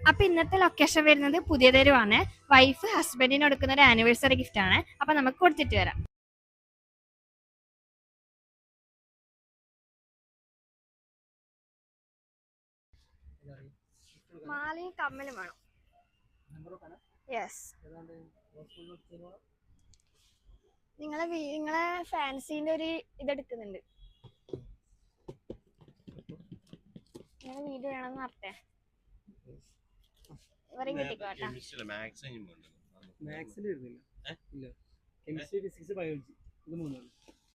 അപ്പൊ ഇന്നത്തെ ലൊക്കേഷൻ വരുന്നത് പുതിയ തെരുവാണ്. വൈഫ് ഹസ്ബൻഡിന് കൊടുക്കുന്ന ഒരു ആനിവേഴ്സറി ഗിഫ്റ്റ് ആണ്. അപ്പൊ നമുക്ക് കൊടുത്തിട്ട് വരാം. മാലയും കമ്മലും വേണം. യെസ്. നിങ്ങളെ ഫാൻസിന്റെ ഒരു ഇതെടുക്കുന്നുണ്ട്. നിങ്ങളെ വീഡിയോ വേണമെന്ന് പറഞ്ഞേ. ഇവരെയും കിട്ടിക്കോട്ടെ.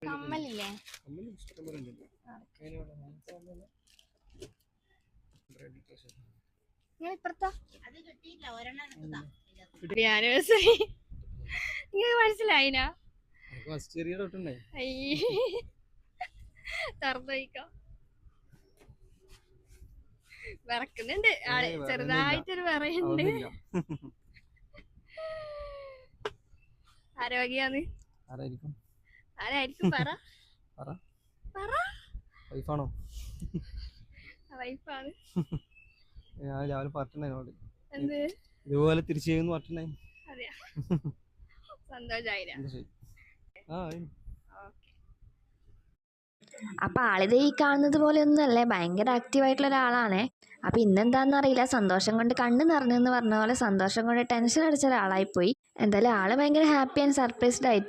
കമ്മലില്ലേ? നിങ്ങൾ ഇപ്പുറത്തോ ആനിവേഴ്സറി നിങ്ങൾ മനസ്സിലായിനാ? തുറന്നുവയ്ക്കോ. വിറക്കുന്നുണ്ട് ആള്, ചെറുതായിട്ടൊരു വിറയുണ്ട്. ആരോഗ്യാന്ന് ആരായിരിക്കും? പറ. വൈഫാണോ? വൈഫാണ്. ഞാൻ രാവിലെ പറഞ്ഞിട്ടുണ്ടായിരുന്നു എന്ത് ഇതുപോലെ തിരിച്ചു ചെയ്യുന്നു പറഞ്ഞിട്ടുണ്ടായി. അതെയാ? സന്തോഷായില്ല. അപ്പൊ ആളിത് ഈ കാണുന്നത് പോലെ ഒന്നുമല്ലേ, ഭയങ്കര ആക്റ്റീവായിട്ടുള്ള ഒരാളാണ്. അപ്പൊ ഇന്നെന്താണെന്ന് അറിയില്ല, സന്തോഷം കൊണ്ട് കണ്ണ് നിറഞ്ഞെന്ന് പറഞ്ഞ പോലെ സന്തോഷം കൊണ്ട് ടെൻഷൻ അടിച്ച ഒരാളായിപ്പോയി. എന്തായാലും ആള് ഭയങ്കര ഹാപ്പി ആൻഡ് സർപ്രൈസ്ഡ് ആയിട്ട്